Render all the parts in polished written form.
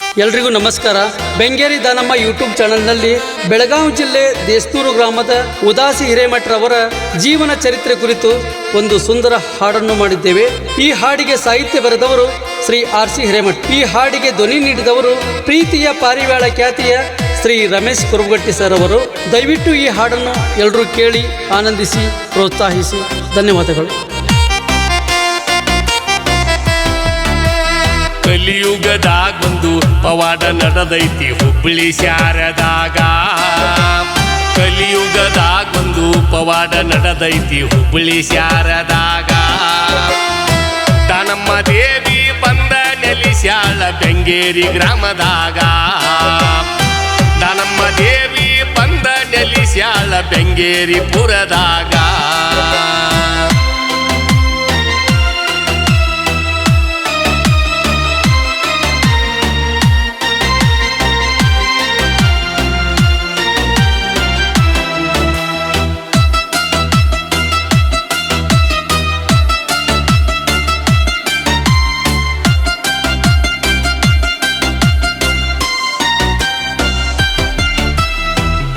ಎಲ್ರಿಗೂ ನಮಸ್ಕಾರ. ಬೆಂಗೇರಿ ದಾನಮ್ಮ ಯೂಟ್ಯೂಬ್ ಚಾನಲ್ನಲ್ಲಿ ಬೆಳಗಾವಿ ಜಿಲ್ಲೆ ದೇಸ್ತೂರು ಗ್ರಾಮದ ಉದಾಸಿ ಹಿರೇಮಠರವರ ಜೀವನ ಚರಿತ್ರೆ ಕುರಿತು ಒಂದು ಸುಂದರ ಹಾಡನ್ನು ಮಾಡಿದ್ದೇವೆ. ಈ ಹಾಡಿಗೆ ಸಾಹಿತ್ಯ ಬರೆದವರು ಶ್ರೀ ಆರ್.ಸಿ. ಹಿರೇಮಠ್. ಈ ಹಾಡಿಗೆ ಧ್ವನಿ ನೀಡಿದವರು ಪ್ರೀತಿಯ ಪಾರಿವಾಳ ಖ್ಯಾತಿಯ ಶ್ರೀ ರಮೇಶ್ ಕುರುಬಗಟ್ಟಿ ಸರ್ ಅವರು. ದಯವಿಟ್ಟು ಈ ಹಾಡನ್ನು ಎಲ್ಲರೂ ಕೇಳಿ ಆನಂದಿಸಿ ಪ್ರೋತ್ಸಾಹಿಸಿ. ಧನ್ಯವಾದಗಳು. ಕಲಿಯುಗದಾಗ ಒಂದು ಪವಾಡ ನಡೆದೈತಿ ಹುಬ್ಬಳ್ಳಿ ಶಾರದಾಗ. ಕಲಿಯುಗದಾಗ ಒಂದು ಪವಾಡ ನಡೆದೈತಿ ಹುಬ್ಬಳ್ಳಿ ಶಾರದಾಗ. ದಾನಮ್ಮ ದೇವಿ ಬಂದ ನೆಲೆಸ್ಯಾಳ ಬೆಂಗೇರಿ ಗ್ರಾಮದಾಗ. ದಾನಮ್ಮ ದೇವಿ ಬಂದ ನೆಲೆಸ್ಯಾಳ ಬೆಂಗೇರಿ ಪುರದಾಗ.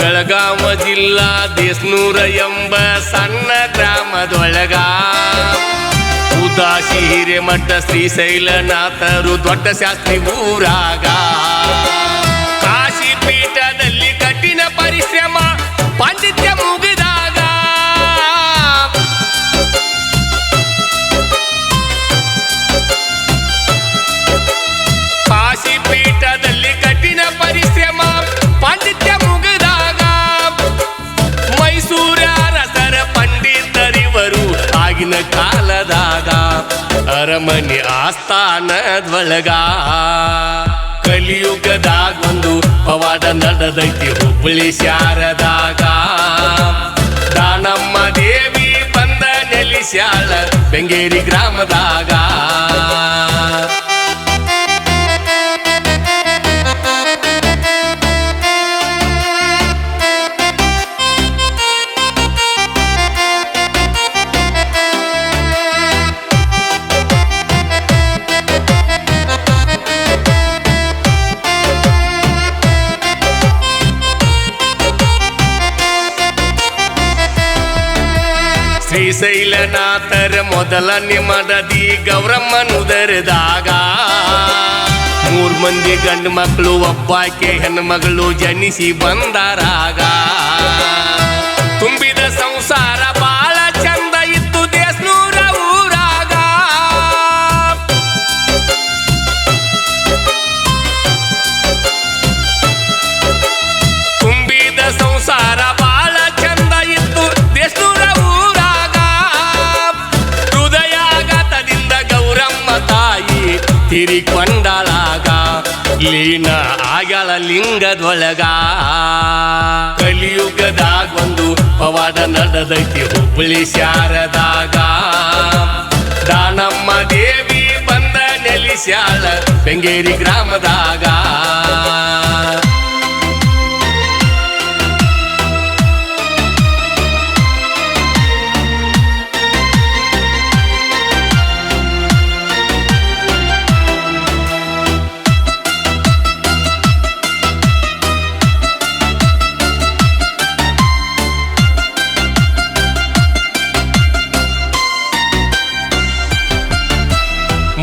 ಬೆಳಗಾವ ಜಿಲ್ಲಾ ದೇಸ್ನೂರ ಎಂಬ ಸಣ್ಣ ಗ್ರಾಮದೊಳಗ ಉದಾಸಿ ಹಿರೇಮಠ ಶ್ರೀಶೈಲನಾಥರು ದೊಡ್ಡ ಶಾಸ್ತ್ರಿ ಊರಾಗ. ಕಾಶಿ ಪೀಠದಲ್ಲಿ ಕಠಿಣ ಪರಿಶ್ರಮ ಪಾಂಡಿತ್ಯ ಮುಗಿದಾಗ. ಕಾಶಿ ಪೀಠದಲ್ಲಿ ಕಠಿಣ ಪರಿಶ್ರಮ ಪಾಂಡಿತ್ಯ ಆಗಿನ ಕಾಲದಾಗ ಅರಮನೆ ಆಸ್ಥಾನದೊಳಗ. ಕಲಿಯುಗದಾಗ ಒಂದು ಪವಾಡ ನಡೆದೈತಿ ಹುಬ್ಬಳ್ಳಿ ಶಾರದಾಗ. ದಾನಮ್ಮ ದೇವಿ ಬಂದ ನೆಲೆಸ್ಯಾಳ ಬೆಂಗೇರಿ ಗ್ರಾಮದಾಗ. ಶ್ರೀಶೈಲನಾಥರ ಮೊದಲನೇ ಮಡದಿ ಗೌರಮ್ಮನುದರದಾಗ. 3 ಮಂದಿ ಗಂಡು ಮಕ್ಕಳು ಒಬ್ಬಾಕೆ ಹೆಣ್ಮಗಳು ಜನಿಸಿ ಬಂದರಾಗ. ತುಂಬಿದ ಸಂಸಾರ ಬಾಳ ಚಂದ ಇತ್ತು ದೇಸ್ನೂರ ಊರಾಗ. ತುಂಬಿದ ಸಂಸಾರ ಬಾಳ ಚಂದ ಇತ್ತು ದೇಸ್ನೂರ ತಿರಿಕೊಂಡಳಾಗ. ಲೀನ ಆಗ್ಯಾಳ ಲಿಂಗದೊಳಗ. ಕಲಿಯುಗದಾಗ ಒಂದು ಪವಾಡ ನಡೆದೈತಿ ಹುಬ್ಬಳ್ಳಿ ಶಾರದಾಗ. ದಾನಮ್ಮ ದೇವಿ ಬಂದ ನೆಲೆಸ್ಯಾಳ ಬೆಂಗೇರಿ ಗ್ರಾಮದಾಗ.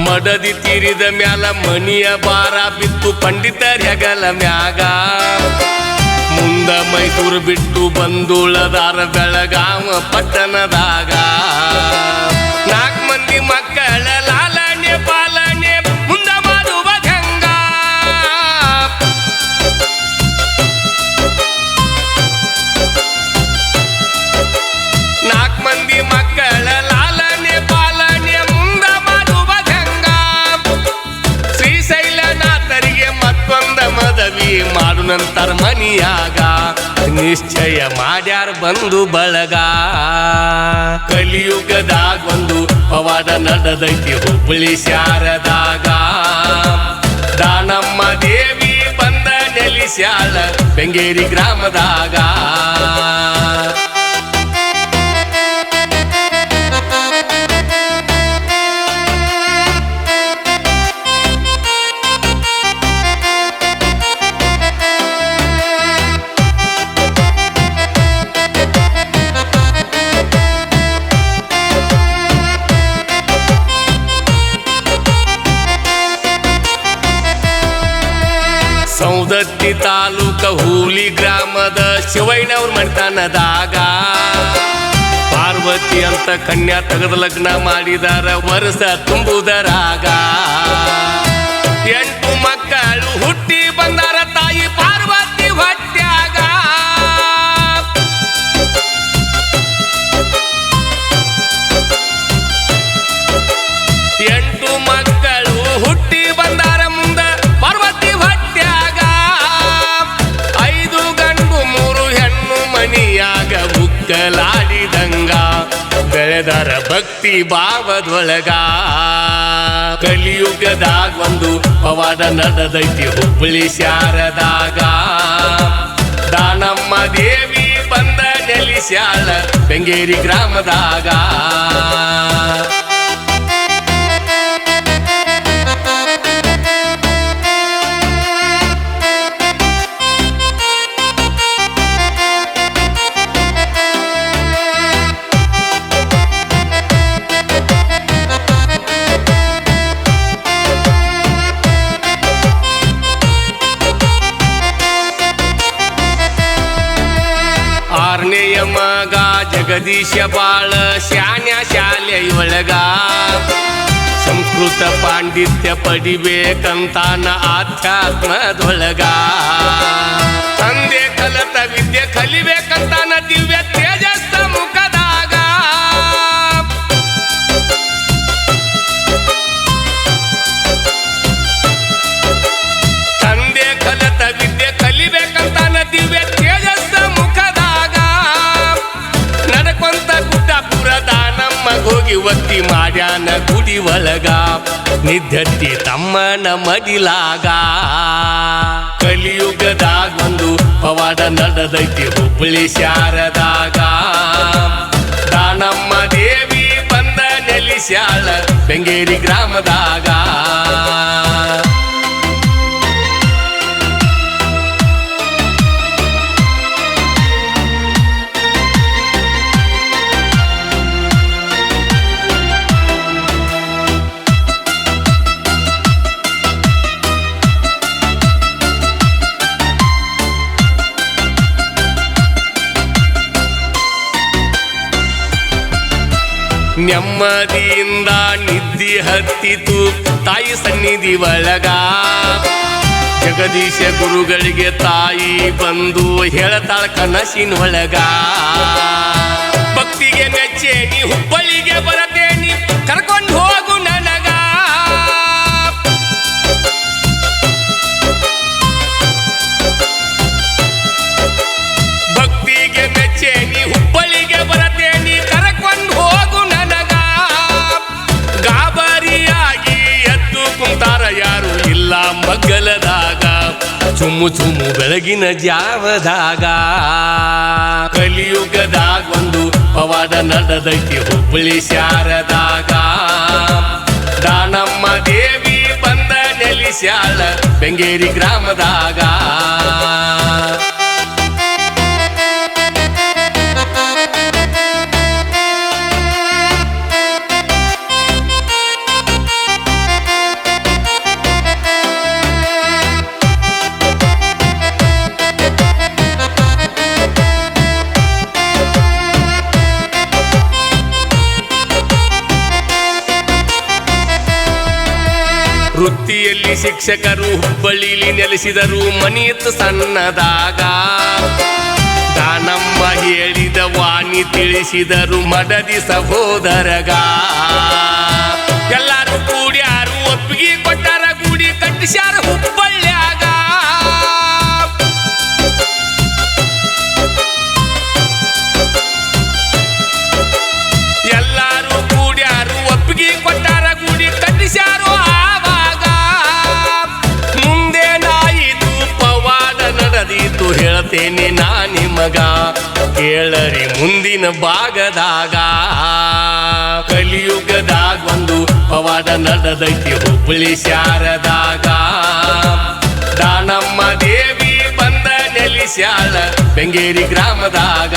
ಮಡದಿ ತೀರಿದ ಮ್ಯಾಲ ಮನಿಯ ಬಾರ ಬಿತ್ತು ಪಂಡಿತರ ಹೆಗಲ ಮ್ಯಾಗ. ಮುಂದ ಮೈಸೂರು ಬಿಟ್ಟು ಬಂದುಳದಾರ ಬೆಳಗಾವ ಪಟ್ಟಣದಾಗ. 4 ಮಂದಿ ಮಕ್ಕಳ ಲಾಲನೆ ಪಾಲನೆ ಮುಂದ ಮಾಡುವ ಗಂಗ. 4 ಮಂದಿ ಮಕ್ಕಳ ಲಾಲನೆ ಪಾಲನೆ ಮುಂದ ಮಾಡುವ ಗಂಗ. ಶ್ರೀಶೈಲನಾಥರಿಗೆ ಮತ್ತೊಂದ ಮದವಿ ಮಾಡು ನಂತರ ಮನಿಯಾಗ. ನಿಶ್ಚಯ ಮಾಡ್ಯಾರ ಬಂದು ಬಳಗ. ಕಲಿಯುಗದಾಗ ಒಂದು ಪವಾಡ ನಡೆದೈತಿ ಹುಬ್ಬಳ್ಳಿ ಶಾರದಾಗ. ದಾನಮ್ಮ ದೇವಿ ಬಂದ ನೆಲೆಸ್ಯಾಳ ಬೆಂಗೇರಿ ಗ್ರಾಮದಾಗ. ಸೌದತ್ತಿ ತಾಲೂಕ ಹೂಲಿ ಗ್ರಾಮದ ಶಿವಯ್ಯನವ್ರ ಮನೆತನದಾಗ ಪಾರ್ವತಿ ಅಂತ ಕನ್ಯಾ ತೆಗೆದ ಲಗ್ನ ಮಾಡಿದಾರ ವರ್ಷ ತುಂಬುದರಾಗ 8 ಮಕ್ಕಳು ಹುಟ್ಟಿ ಬಂದಾರ ತಾಯಿ ಪಾರ್ವತಿ ಹೊಟ್ಯಾಗ 8 ಮಕ್ಕಳು ಹುಟ್ಟಿ ಬಂದಾರ ಮುಂದ ಪಾರ್ವತಿ ಹೊಟ್ಯಾಗ 5 ಗಂಡು 3 ಹೆಣ್ಣು ಮನಿಯಾಗ ಬುಕ್ಕಲಾಡಿದಂಗ ಬೆಳೆದಾರ ಭಕ್ತಿ ಭಾವದೊಳಗ ಕಲಿಯುಗದಾಗ ಒಂದು ಪವಾಡ ನಡೆದೈತಿ ಹುಬ್ಬಳ್ಳಿ ಶಾರದಾಗ ದಾನಮ್ಮ ದೇವಿ ಬಂದ ನೆಲಿಸ್ಯಾಳ ಬೆಂಗೇರಿ ಗ್ರಾಮದಾಗ ಮಗ ಜಗದೀಶ ಬಾಳ ಶಾನ್ಯ ಶಾಲೆಯೊಳಗ ಸಂಸ್ಕೃತ ಪಾಂಡಿತ್ಯ ಪಡಿಬೇಕಂತಾನ ಆಧ್ಯಾತ್ಮದೊಳಗ ತಂದೆ ಕಲತ ವಿದ್ಯೆ ಕಲಿಬೇಕಂತಾನ ದಿವ್ಯ ತೇಜಸ್ಸ ಮುಖದಾಗ ತಂದೆ ಕಲತ ವಿದ್ಯೆ ಕಲಿಬೇಕಂತಾನ ದಿವ್ಯ ತೇಜಸ್ಸ ಹೋಗಿ ಒತ್ತಿ ಮಾಡ್ಯಾನ ಗುಡಿ ಒಳಗ ನಿದ್ಯತ್ತಿ ತಮ್ಮನ ಮಡಿಲಾಗ ಕಲಿಯುಗದಾಗ ಒಂದು ಪವಾಡ ನಡೆದೈತಿ ಹುಬ್ಬಳ್ಳಿ ಶಾರದಾಗ ದಾನಮ್ಮ ದೇವಿ ಬಂದ ನೆಲಿಸ್ಯಾಳ ಬೆಂಗೇರಿ ಗ್ರಾಮದಾಗ ನೆಮ್ಮದಿಯಿಂದ ನಿದ್ದಿ ಹತ್ತಿತು ತಾಯಿ ಸನ್ನಿಧಿ ಒಳಗ ಜಗದೀಶ ಗುರುಗಳಿಗೆ ತಾಯಿ ಬಂದು ಹೇಳ್ತಾಳ ಕನಸಿನೊಳಗ ಭಕ್ತಿಗೆ ಮೆಚ್ಚೇನಿ ಹುಬ್ಬಳ್ಳಿಗೆ ಬರತೇನಿ ಕರ್ಕೊಂಡು ಹೋಗು ನನಗ ಭಕ್ತಿಗೆ ಮೆಚ್ಚೇನಿ ಹುಬ್ಬಳ್ಳಿಗೆ ಬರತೇನಿ ಕರ್ಕೊಂಡು ಹೋಗು ಕುಂತಾರ ಯಾರು ಇಲ್ಲ ಮಗ್ಗಲದಾಗ ಚುಮ್ಮು ಚುಮ್ಮು ಬೆಳಗಿನ ಜಾವದಾಗ ಕಲಿಯುಗದಾಗ ಒಂದು ಪವಾಡ ನಡೆದೈತಿ ಹುಬ್ಬಳ್ಳಿ ಶಾರದಾಗ ದಾನಮ್ಮ ದೇವಿ ಬಂದ ನೆಲಿಸ್ಯಾಳ ಬೆಂಗೇರಿ ಗ್ರಾಮದಾಗ ವೃತ್ತಿಯಲ್ಲಿ ಶಿಕ್ಷಕರು ಹುಬ್ಬಳ್ಳಿಲಿ ನೆಲೆಸಿದರು ಮನಿಯತ್ತು ಸಣ್ಣದಾಗ ದಾನಮ್ಮ ಹೇಳಿದ ವಾಣಿ ತಿಳಿಸಿದರು ಮಡದಿ ಸಹೋದರಗ ಎಲ್ಲರೂ ಕೂಡ್ಯಾರು ಒಪ್ಪಿಗೆ ಕೊಟ್ಟಾರ ಗುಡಿ ಕಟ್ಟಿಸ್ಯಾರ ಹುಬ್ಬಳ್ಳಿಯಾಗ ಎಲ್ಲರೂ ಕೂಡ್ಯಾರು ಒಪ್ಪಿಗೆ ಕೊಟ್ಟಾರ ಗುಡಿ ಕಟ್ಟಿಸ್ಯಾರು ಹೇಳ್ತೇನೆ ನಾ ನಿಮಗ ಕೇಳರಿ ಮುಂದಿನ ಭಾಗದಾಗ ಕಲಿಯುಗದಾಗ ಒಂದು ಪವಾಡ ನಡೆದೈತಿ ಹುಬ್ಬಳ್ಳಿ ಶಾರದಾಗ ದಾನಮ್ಮ ದೇವಿ ಬಂದ ನೆಲಿಸ್ಯಾಳ ಬೆಂಗೇರಿ ಗ್ರಾಮದಾಗ